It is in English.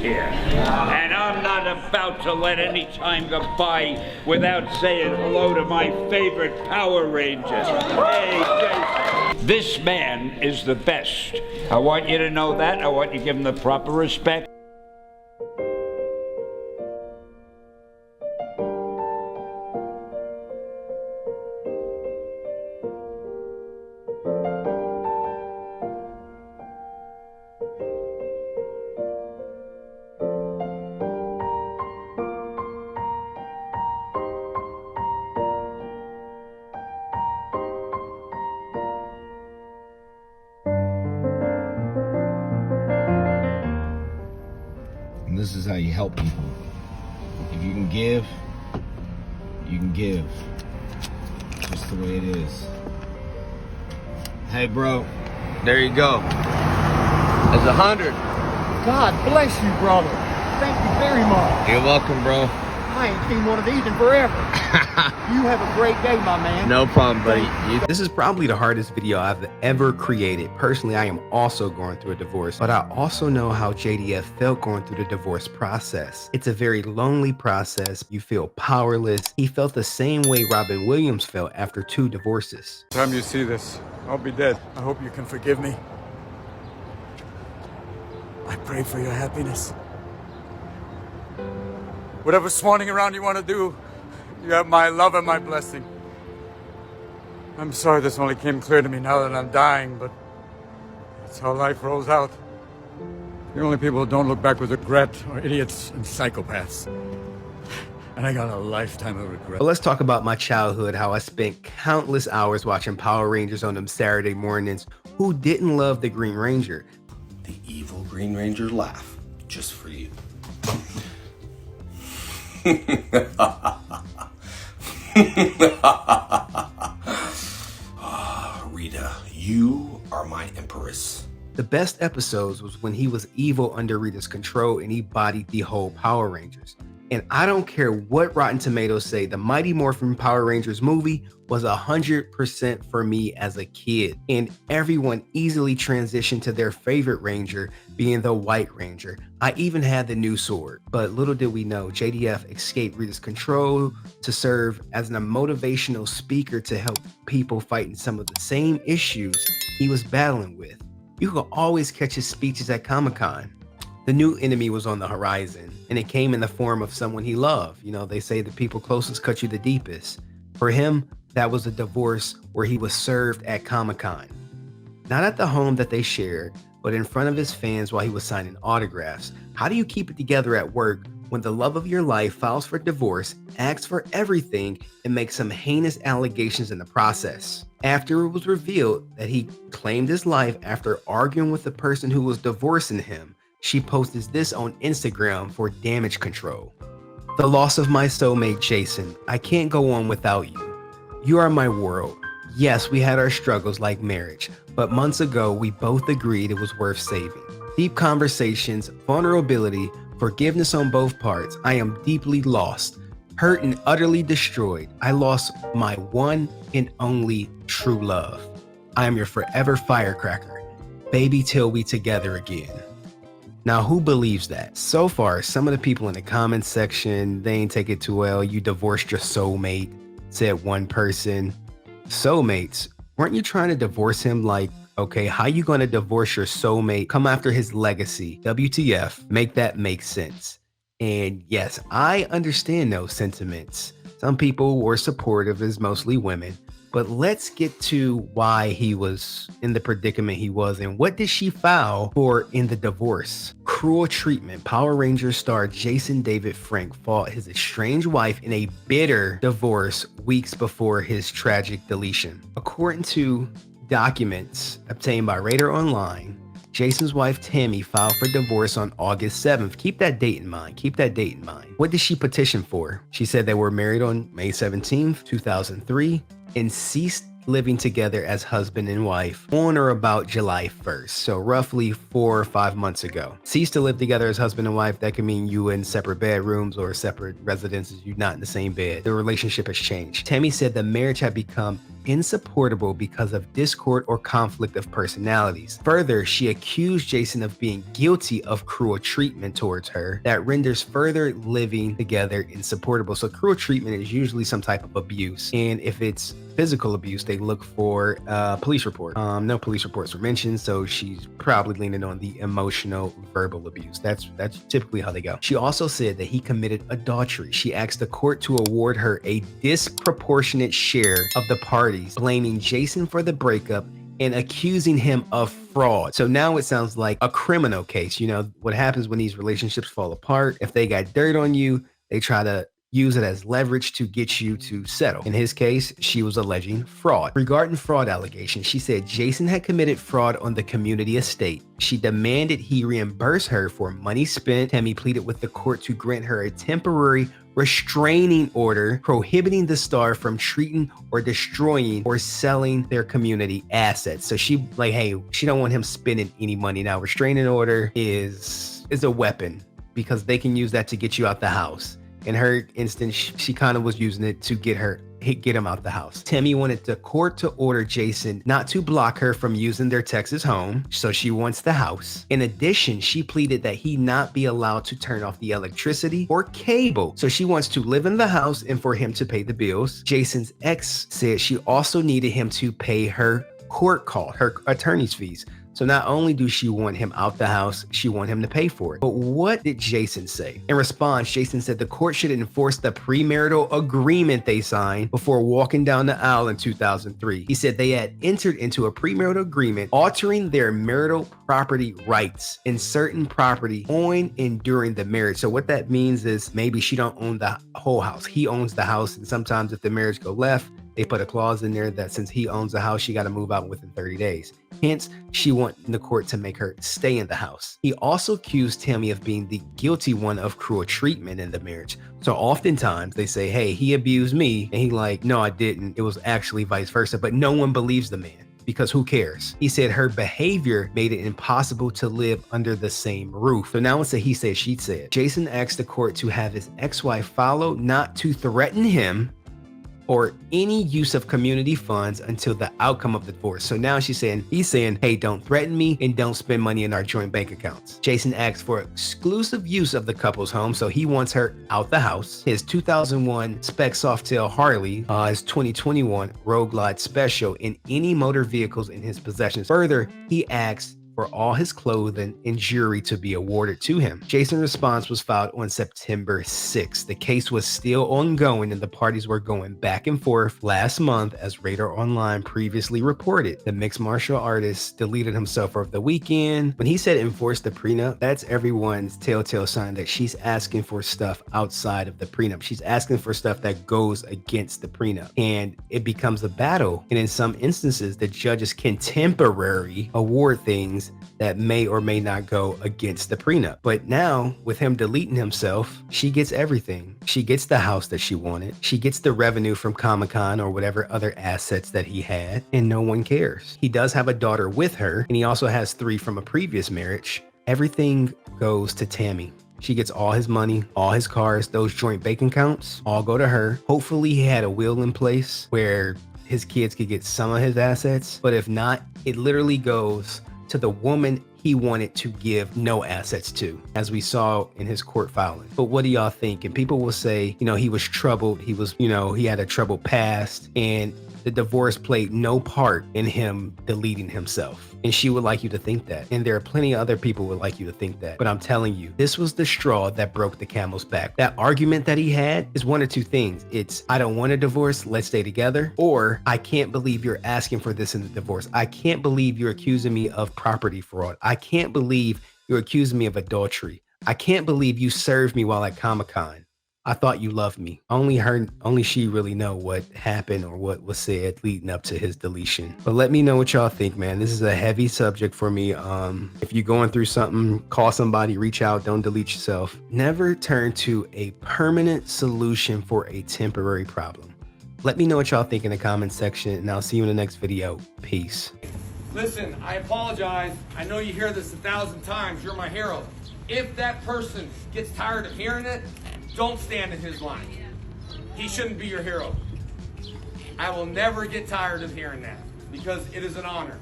here. And I'm not about to let any time go by without saying hello to my favorite Power Ranger. Hey, Jason. This man is the best. I want you to know that. I want you to give him the proper respect. And this is how you help people. If you can give, you can give. Just the way it is. Hey, bro. There you go. That's 100. God bless you, brother. Thank you very much. You're welcome, bro. I ain't seen one of these in forever. You have a great day, my man. No problem, buddy. This is probably the hardest video I've ever created. Personally, I am also going through a divorce, but I also know how JDF felt going through the divorce process. It's a very lonely process. You feel powerless. He felt the same way Robin Williams felt after 2 divorces. Time you see this, I'll be dead. I hope you can forgive me. I pray for your happiness. Whatever swanning around you want to do, you have my love and my blessing. I'm sorry this only came clear to me now that I'm dying, but that's how life rolls out. The only people who don't look back with regret are idiots and psychopaths. And I got a lifetime of regret. But let's talk about my childhood, how I spent countless hours watching Power Rangers on them Saturday mornings. Who didn't love the Green Ranger? The evil Green Ranger laugh, just for you. Rita, you are my empress. The best episodes was when he was evil under Rita's control and he bodied the whole Power Rangers. And I don't care what Rotten Tomatoes say, the Mighty Morphin Power Rangers movie was 100% for me as a kid. And everyone easily transitioned to their favorite Ranger, being the White Ranger. I even had the new sword. But little did we know, JDF escaped Rita's control to serve as a motivational speaker to help people fighting some of the same issues he was battling with. You could always catch his speeches at Comic-Con. The new enemy was on the horizon, and it came in the form of someone he loved. You know, they say the people closest cut you the deepest. For him, that was a divorce where he was served at Comic-Con. Not at the home that they shared, but in front of his fans while he was signing autographs. How do you keep it together at work when the love of your life files for divorce, asks for everything, and makes some heinous allegations in the process? After it was revealed that he claimed his life after arguing with the person who was divorcing him, she posted this on Instagram for damage control. The loss of my soulmate, Jason. I can't go on without you. You are my world. Yes, we had our struggles like marriage, but months ago, we both agreed it was worth saving. Deep conversations, vulnerability, forgiveness on both parts. I am deeply lost, hurt and utterly destroyed. I lost my one and only true love. I am your forever firecracker. Baby till we together again. Now, who believes that? So far, some of the people in the comments section, they ain't take it too well. You divorced your soulmate, said one person. Soulmates, weren't you trying to divorce him? Like, okay, how you gonna divorce your soulmate? Come after his legacy. WTF, make that make sense. And yes, I understand those sentiments. Some people were supportive, as mostly women. But let's get to why he was in the predicament he was and what did she file for in the divorce. Cruel treatment. Power Rangers star Jason David Frank fought his estranged wife in a bitter divorce weeks before his tragic deletion. According to documents obtained by Radar Online, Jason's wife Tammi filed for divorce on August 7th. Keep that date in mind. Keep that date in mind. What did she petition for? She said they were married on May 17th, 2003. And ceased living together as husband and wife on or about July 1st. So roughly 4 or 5 months ago. Ceased to live together as husband and wife. That could mean you in separate bedrooms or separate residences. You're not in the same bed. The relationship has changed. Tammi said the marriage had become insupportable because of discord or conflict of personalities. Further, she accused Jason of being guilty of cruel treatment towards her that renders further living together insupportable. So cruel treatment is usually some type of abuse, and if it's physical abuse, they look for a police report. No police reports were mentioned, so she's probably leaning on the emotional verbal abuse. That's typically how they go. She also said that he committed adultery. She asked the court to award her a disproportionate share of the parties, blaming Jason for the breakup and accusing him of fraud. So now it sounds like a criminal case. You know what happens when these relationships fall apart? If they got dirt on you, they try to use it as leverage to get you to settle. In his case, she was alleging fraud. Regarding fraud allegations, she said Jason had committed fraud on the community estate. She demanded he reimburse her for money spent. Tammy pleaded with the court to grant her a temporary restraining order prohibiting the star from treating or destroying or selling their community assets. So she she don't want him spending any money. Now, restraining order is a weapon because they can use that to get you out the house. In her instance, she kind of was using it to get him out the house. Tammy wanted the court to order Jason not to block her from using their Texas home, so she wants the house. In addition, she pleaded that he not be allowed to turn off the electricity or cable, so she wants to live in the house and for him to pay the bills. Jason's ex said she also needed him to pay her her attorney's fees. So not only do she want him out the house, she want him to pay for it. But what did Jason say? In response, Jason said the court should enforce the premarital agreement they signed before walking down the aisle in 2003. He said they had entered into a premarital agreement altering their marital property rights in certain property on and during the marriage. So what that means is maybe she don't own the whole house. He owns the house, and sometimes if the marriage go left, they put a clause in there that since he owns the house, she got to move out within 30 days. Hence, she wanted the court to make her stay in the house. He also accused Tammy of being the guilty one of cruel treatment in the marriage. So oftentimes they say, hey, he abused me. And he like, no, I didn't. It was actually vice versa. But no one believes the man, because who cares? He said her behavior made it impossible to live under the same roof. So now it's a he said, she said. Jason asked the court to have his ex-wife follow, not to threaten him or any use of community funds until the outcome of the divorce. So now he's saying, hey, don't threaten me and don't spend money in our joint bank accounts. Jason asked for exclusive use of the couple's home, so he wants her out the house. His 2001 spec Softail Harley, his 2021 Road Glide Special, and any motor vehicles in his possessions. Further, he asked for all his clothing and jewelry to be awarded to him. Jason's response was filed on September 6th. The case was still ongoing and the parties were going back and forth. Last month, as Radar Online previously reported, the mixed martial artist deleted himself over the weekend. When he said enforce the prenup, that's everyone's telltale sign that she's asking for stuff outside of the prenup. She's asking for stuff that goes against the prenup, and it becomes a battle. And in some instances, the judges can temporarily award things that may or may not go against the prenup. But now, with him deleting himself, she gets everything. She gets the house that she wanted. She gets the revenue from Comic-Con or whatever other assets that he had, and no one cares. He does have a daughter with her, and he also has 3 from a previous marriage. Everything goes to Tammy. She gets all his money, all his cars, those joint bank accounts, all go to her. Hopefully he had a will in place where his kids could get some of his assets, but if not, it literally goes to the woman he wanted to give no assets to, as we saw in his court filing. But what do y'all think? And people will say, he was troubled. He was, he had a troubled past, and the divorce played no part in him deleting himself. And she would like you to think that. And there are plenty of other people who would like you to think that. But I'm telling you, this was the straw that broke the camel's back. That argument that he had is one of 2 things. It's, I don't want a divorce, let's stay together. Or, I can't believe you're asking for this in the divorce. I can't believe you're accusing me of property fraud. I can't believe you're accusing me of adultery. I can't believe you served me while at Comic-Con. I thought you loved me. Only she really know what happened or what was said leading up to his deletion. But let me know what y'all think, man. This is a heavy subject for me. If you're going through something, call somebody, reach out, don't delete yourself. Never turn to a permanent solution for a temporary problem. Let me know what y'all think in the comment section, and I'll see you in the next video. Peace. Listen, I apologize. I know you hear this 1,000 times. You're my hero. If that person gets tired of hearing it, don't stand in his line. He shouldn't be your hero. I will never get tired of hearing that because it is an honor.